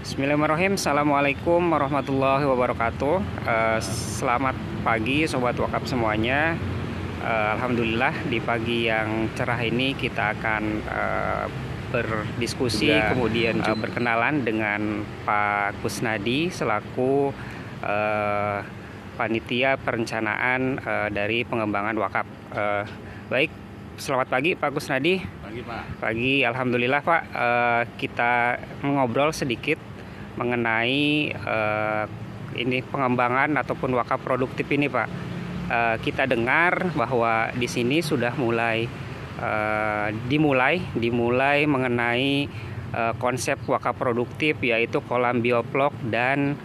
Bismillahirrahmanirrahim. Assalamualaikum warahmatullahi wabarakatuh. Selamat pagi Sobat Wakaf semuanya. Alhamdulillah di pagi yang cerah ini kita akan berdiskusi juga, kemudian berkenalan dengan Pak Kusnadi selaku panitia perencanaan dari pengembangan wakaf. Baik, selamat pagi Pak Kusnadi. Pagi Pak. Pagi, alhamdulillah Pak. Kita mengobrol sedikit mengenai ini pengembangan ataupun wakaf produktif ini Pak. Kita dengar bahwa di sini sudah dimulai mengenai konsep wakaf produktif, yaitu kolam bioflok dan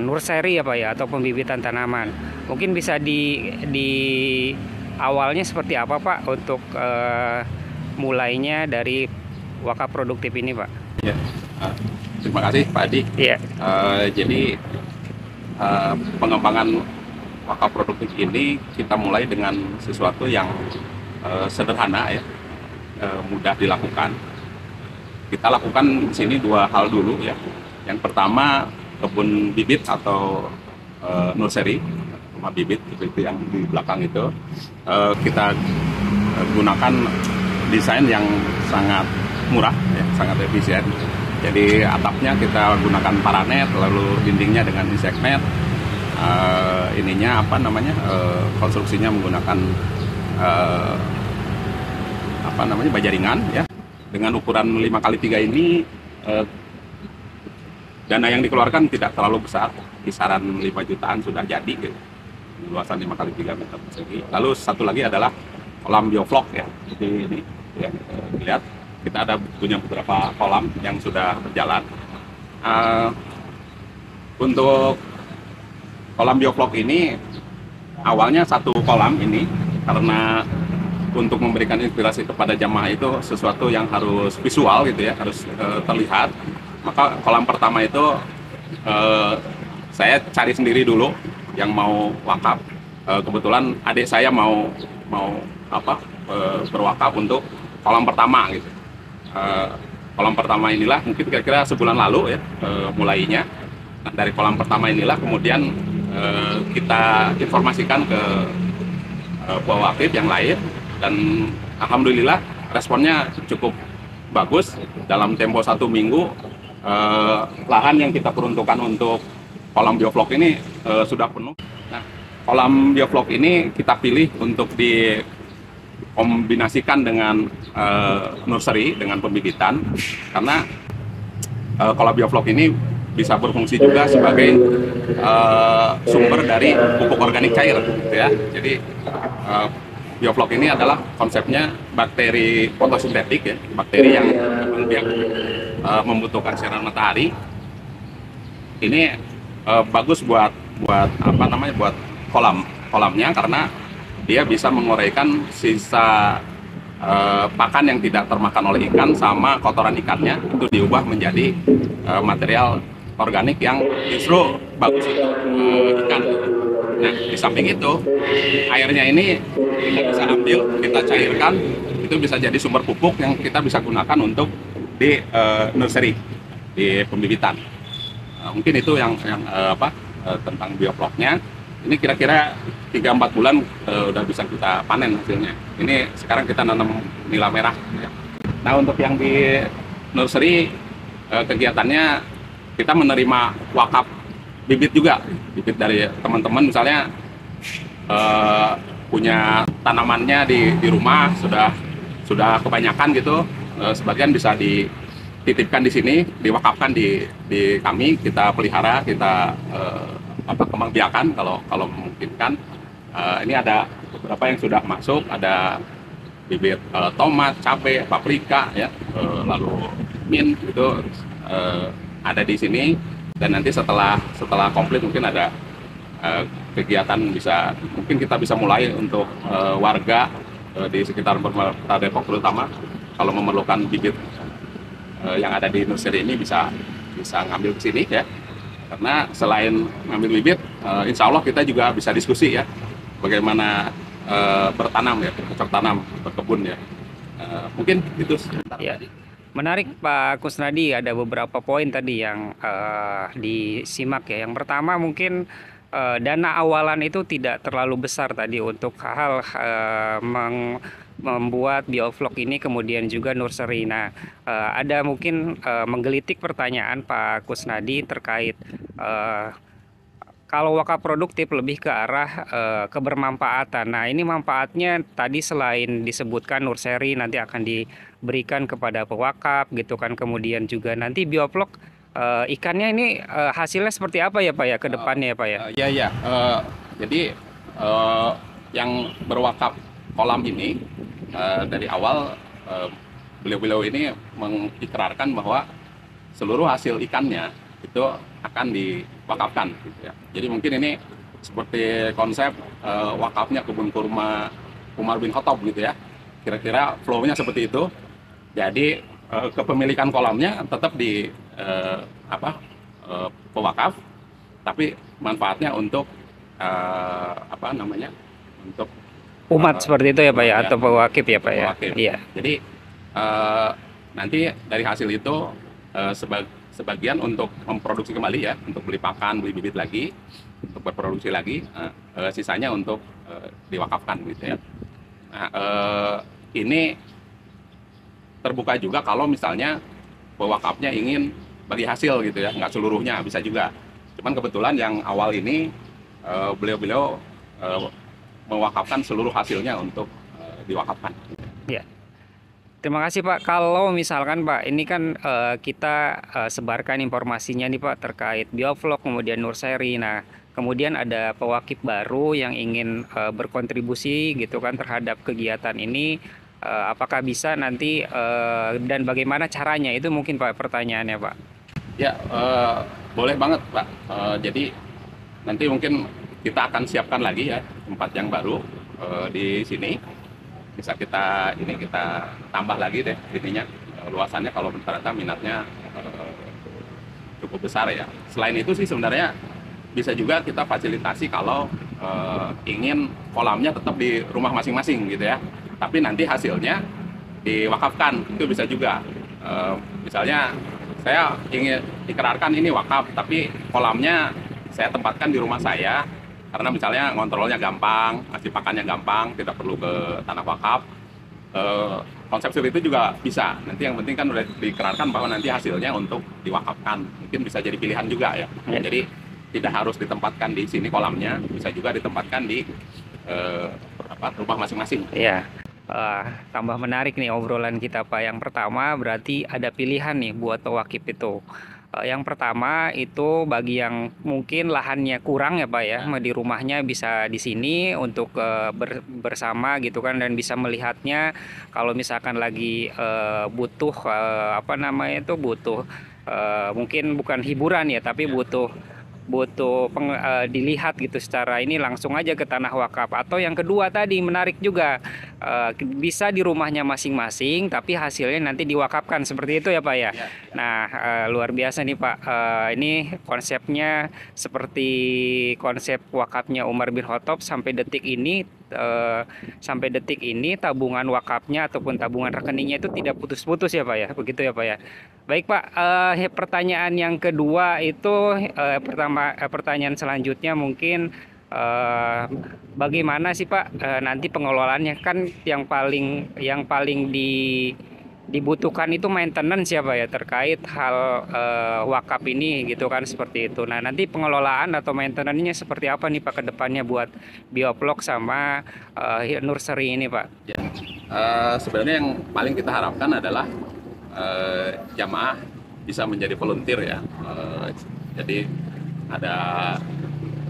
nursery ya Pak ya, atau pembibitan tanaman. Mungkin bisa di awalnya seperti apa Pak untuk mulainya dari wakaf produktif ini Pak? Ya, terima kasih Pak Adi. Ya. Jadi pengembangan wakaf produktif ini kita mulai dengan sesuatu yang sederhana ya, mudah dilakukan. Kita lakukan di sini dua hal dulu ya. Yang pertama, kebun bibit atau nursery, rumah bibit seperti yang di belakang itu. Kita gunakan desain yang sangat murah ya, sangat efisien. Jadi atapnya kita gunakan paranet, lalu dindingnya dengan insect net. Konstruksinya menggunakan baja ringan ya. Dengan ukuran 5x3 ini dana yang dikeluarkan tidak terlalu besar, kisaran 5 jutaan sudah jadi gitu. Luasan 5x3 meter persegi. Lalu satu lagi adalah kolam bioflok ya. Jadi ini ya, lihat kita punya beberapa kolam yang sudah berjalan. Untuk kolam bioflok ini awalnya satu kolam ini karena untuk memberikan inspirasi kepada jamaah itu sesuatu yang harus visual gitu ya, harus terlihat. Maka kolam pertama itu saya cari sendiri dulu yang mau wakaf. Kebetulan adik saya mau berwakaf untuk kolam pertama gitu. Kolam pertama inilah mungkin kira-kira sebulan lalu ya mulainya. Nah, dari kolam pertama inilah kemudian kita informasikan ke pewakif yang lain, dan alhamdulillah responnya cukup bagus. Dalam tempo 1 minggu lahan yang kita peruntukkan untuk kolam bioflok ini sudah penuh. Nah, kolam bioflok ini kita pilih untuk dikombinasikan dengan nursery, dengan pembibitan, karena kolam bioflok ini bisa berfungsi juga sebagai sumber dari pupuk organik cair gitu ya. Jadi bioflok ini adalah konsepnya bakteri fotosintetik ya, bakteri yang membutuhkan sinar matahari. Ini bagus buat kolamnya, karena dia bisa menguraikan sisa pakan yang tidak termakan oleh ikan sama kotoran ikannya, itu diubah menjadi material organik yang justru bagus untuk ikan. Nah, di samping itu airnya ini kita bisa ambil, kita cairkan, itu bisa jadi sumber pupuk yang kita bisa gunakan untuk di nursery, di pembibitan. Mungkin itu yang tentang biofloknya. Ini kira-kira 3-4 bulan udah bisa kita panen hasilnya. Ini sekarang kita nanam nila merah ya. Nah, untuk yang di nursery kegiatannya kita menerima wakaf bibit juga, bibit dari teman-teman misalnya punya tanamannya di rumah sudah kebanyakan gitu, sebagian bisa dititipkan di sini, diwakafkan di kami, kita pelihara, kita kembang biakan kalau memungkinkan. Ini ada beberapa yang sudah masuk, ada bibit tomat, cabai, paprika ya, lalu mint itu ada di sini. Dan nanti setelah komplit mungkin ada kegiatan, mungkin kita bisa mulai untuk warga di sekitar Kota Depok terutama, kalau memerlukan bibit yang ada di nursery ini bisa ngambil ke sini ya. Karena selain ngambil bibit, insya Allah kita juga bisa diskusi ya, bagaimana bertanam ya, bercocok tanam, berkebun ya. Mungkin itu sebentar ya. tadi. Menarik Pak Kusnadi, ada beberapa poin tadi yang disimak ya. Yang pertama mungkin dana awalan itu tidak terlalu besar tadi untuk hal membuat biovlog ini, kemudian juga nursery. Nah, ada mungkin menggelitik pertanyaan Pak Kusnadi terkait kalau wakaf produktif lebih ke arah kebermanfaatan. Nah, ini manfaatnya tadi selain disebutkan nursery nanti akan diberikan kepada pewakaf gitu kan. Kemudian juga nanti biovlog ikannya ini hasilnya seperti apa ya Pak ya ke depannya ya Pak ya? Iya, iya. Jadi yang berwakaf kolam ini dari awal beliau-beliau ini mengikrarkan bahwa seluruh hasil ikannya itu akan diwakafkan gitu ya. Jadi mungkin ini seperti konsep wakafnya kebun kurma Umar bin Khattab gitu ya. Kira-kira flow-nya seperti itu. Jadi kepemilikan kolamnya tetap di pewakaf, tapi manfaatnya untuk untuk Umat seperti itu ya Pak ya, atau pewakif ya Pak ya? Iya. Jadi nanti dari hasil itu sebagian untuk memproduksi kembali ya, untuk beli pakan, beli bibit lagi, untuk berproduksi lagi, sisanya untuk diwakafkan gitu ya. Nah, ini terbuka juga kalau misalnya pewakafnya ingin bagi hasil gitu ya, nggak seluruhnya, bisa juga. Cuman kebetulan yang awal ini beliau-beliau mewakafkan seluruh hasilnya untuk diwakafkan. Ya. Terima kasih Pak. Kalau misalkan Pak, ini kan kita sebarkan informasinya nih Pak terkait biovlog kemudian nursery. Nah, kemudian ada pewakif baru yang ingin berkontribusi gitu kan terhadap kegiatan ini. Apakah bisa nanti dan bagaimana caranya? Itu mungkin Pak pertanyaannya Pak. Ya, boleh banget Pak. Jadi nanti mungkin kita akan siapkan lagi ya tempat yang baru di sini. Bisa kita tambah lagi deh ininya, luasannya kalau ternyata minatnya cukup besar ya. Selain itu sih sebenarnya bisa juga kita fasilitasi kalau ingin kolamnya tetap di rumah masing-masing gitu ya, tapi nanti hasilnya diwakafkan, itu bisa juga. Misalnya saya ingin ikrarkan ini wakaf, tapi kolamnya saya tempatkan di rumah saya, karena misalnya ngontrolnya gampang, ngasih pakannya gampang, tidak perlu ke tanah wakaf. Konsep seperti itu juga bisa. Nanti yang penting kan udah diikrarkan bahwa nanti hasilnya untuk diwakafkan. Mungkin bisa jadi pilihan juga ya. Jadi tidak harus ditempatkan di sini kolamnya, bisa juga ditempatkan di rumah masing-masing. Iya. Tambah menarik nih obrolan kita Pak. Yang pertama berarti ada pilihan nih buat pewakif itu. Yang pertama itu bagi yang mungkin lahannya kurang ya Pak ya, di rumahnya bisa di sini untuk bersama gitu kan, dan bisa melihatnya kalau misalkan lagi butuh butuh mungkin bukan hiburan ya, tapi butuh dilihat gitu secara ini, langsung aja ke tanah wakaf. Atau yang kedua tadi menarik juga, bisa di rumahnya masing-masing tapi hasilnya nanti diwakafkan, seperti itu ya Pak ya. Nah, luar biasa nih Pak. Ini konsepnya seperti konsep wakafnya Umar bin Khattab. Sampai detik ini tabungan wakafnya ataupun tabungan rekeningnya itu tidak putus-putus ya Pak ya, begitu ya Pak ya. Baik Pak, pertanyaan yang kedua itu pertanyaan selanjutnya mungkin bagaimana sih Pak nanti pengelolaannya, kan yang paling dibutuhkan itu maintenance ya Pak ya, terkait hal wakaf ini gitu kan, seperti itu. Nah, nanti pengelolaan atau maintenance-nya seperti apa nih Pak ke depannya buat biovlog sama nursery ini Pak? Ya, sebenarnya yang paling kita harapkan adalah jamaah bisa menjadi volunteer ya. Jadi ada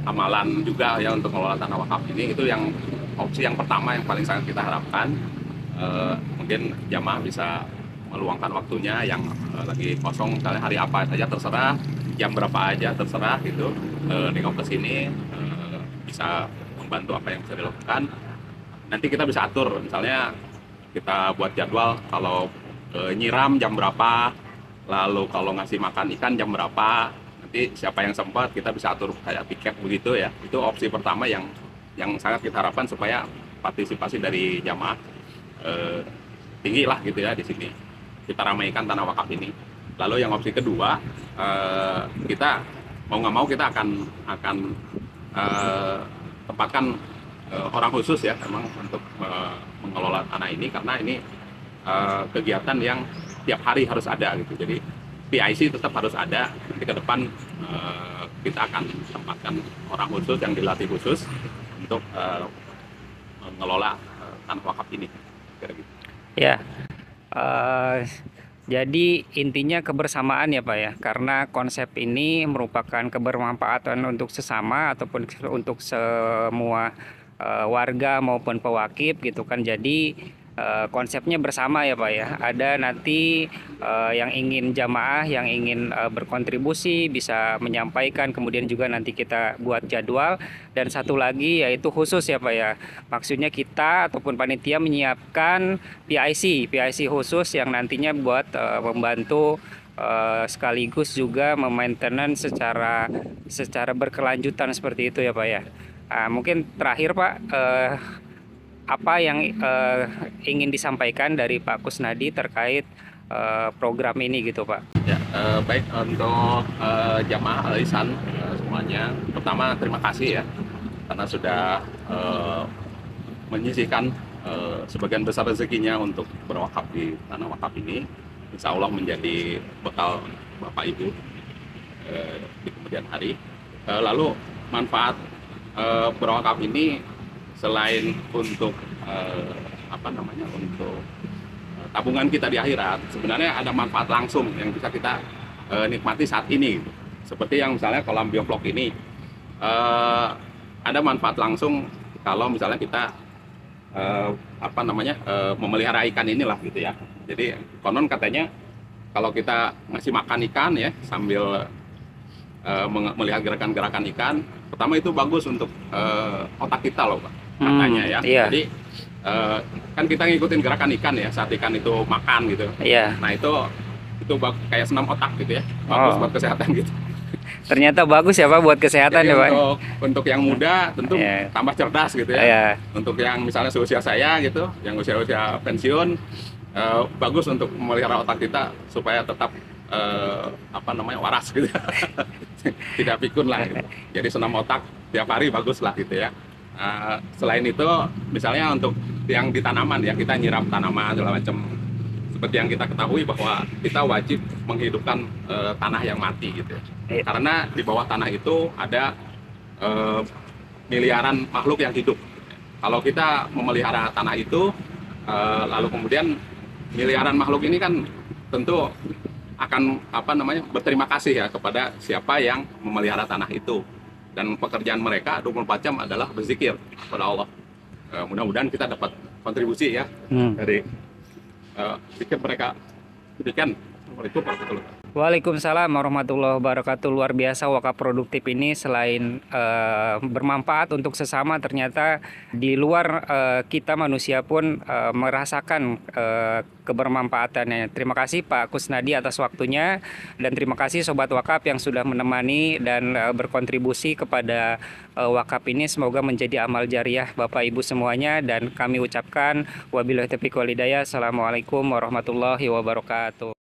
amalan juga ya untuk mengelola tanah wakaf ini. Itu yang opsi yang pertama yang paling sangat kita harapkan. Mungkin jamaah bisa meluangkan waktunya yang lagi kosong, misalnya hari apa saja terserah, jam berapa aja terserah gitu, nengok ke sini, bisa membantu apa yang bisa dilakukan. Nanti kita bisa atur, misalnya kita buat jadwal kalau nyiram jam berapa, lalu kalau ngasih makan ikan jam berapa, nanti siapa yang sempat kita bisa atur kayak piket begitu ya. Itu opsi pertama yang sangat kita harapkan supaya partisipasi dari jamaah tinggi lah gitu ya di sini. kita ramaikan tanah wakaf ini. Lalu yang opsi kedua, kita mau nggak mau kita akan tempatkan orang khusus ya memang untuk mengelola tanah ini, karena ini kegiatan yang tiap hari harus ada gitu. Jadi PIC tetap harus ada. Nanti ke depan kita akan tempatkan orang khusus yang dilatih khusus untuk mengelola tanah wakaf ini. Kira gitu. Ya, jadi intinya kebersamaan ya Pak ya, karena konsep ini merupakan kebermanfaatan untuk sesama ataupun untuk semua warga maupun pewakif gitu kan. Jadi konsepnya bersama ya Pak ya. Ada nanti yang ingin jamaah, yang ingin berkontribusi bisa menyampaikan, kemudian juga nanti kita buat jadwal. Dan satu lagi yaitu khusus ya Pak ya. Maksudnya kita ataupun panitia menyiapkan PIC khusus yang nantinya buat membantu sekaligus juga memaintenance secara berkelanjutan seperti itu ya Pak ya. Mungkin terakhir Pak, apa yang ingin disampaikan dari Pak Kusnadi terkait program ini gitu Pak? Ya, baik untuk jamaah Al-Ihsan semuanya. Pertama terima kasih ya karena sudah menyisihkan sebagian besar rezekinya untuk berwakaf di tanah wakaf ini. Insya Allah menjadi bekal Bapak Ibu di kemudian hari. Lalu manfaat berwakaf ini selain untuk untuk tabungan kita di akhirat, sebenarnya ada manfaat langsung yang bisa kita nikmati saat ini. Seperti yang misalnya kolam biovlog ini, ada manfaat langsung kalau misalnya kita memelihara ikan inilah gitu ya. Jadi konon katanya kalau kita ngasih makan ikan ya sambil melihat gerakan-gerakan ikan, pertama itu bagus untuk otak kita loh Pak, katanya ya. Iya. Jadi kan kita ngikutin gerakan ikan ya saat ikan itu makan gitu. Iya. Nah itu kayak senam otak gitu ya, bagus buat kesehatan gitu. Ternyata bagus ya Pak buat kesehatan. Jadi ya Pak. Untuk yang muda tentu tambah cerdas gitu ya. Iya. Untuk yang misalnya seusia saya gitu, yang usia pensiun, bagus untuk memelihara otak kita supaya tetap waras gitu. Tidak pikun lah gitu. Jadi senam otak tiap hari bagus lah gitu ya. Selain itu misalnya untuk yang di tanaman ya, kita nyiram tanaman segala macam. Seperti yang kita ketahui bahwa kita wajib menghidupkan tanah yang mati gitu ya. Karena di bawah tanah itu ada miliaran makhluk yang hidup. Kalau kita memelihara tanah itu lalu kemudian miliaran makhluk ini kan tentu akan berterima kasih ya kepada siapa yang memelihara tanah itu, dan pekerjaan mereka 24 jam adalah berzikir kepada Allah. Mudah-mudahan kita dapat kontribusi ya dari zikir mereka. Demikian. Waalaikumsalam warahmatullahi wabarakatuh. Luar biasa wakaf produktif ini selain bermanfaat untuk sesama, ternyata di luar kita manusia pun merasakan kebermanfaatannya. Terima kasih Pak Kusnadi atas waktunya, dan terima kasih Sobat Wakaf yang sudah menemani dan berkontribusi kepada wakaf ini. Semoga menjadi amal jariah Bapak Ibu semuanya, dan kami ucapkan wabillahi taufiq wal hidayah. Assalamualaikum warahmatullahi wabarakatuh.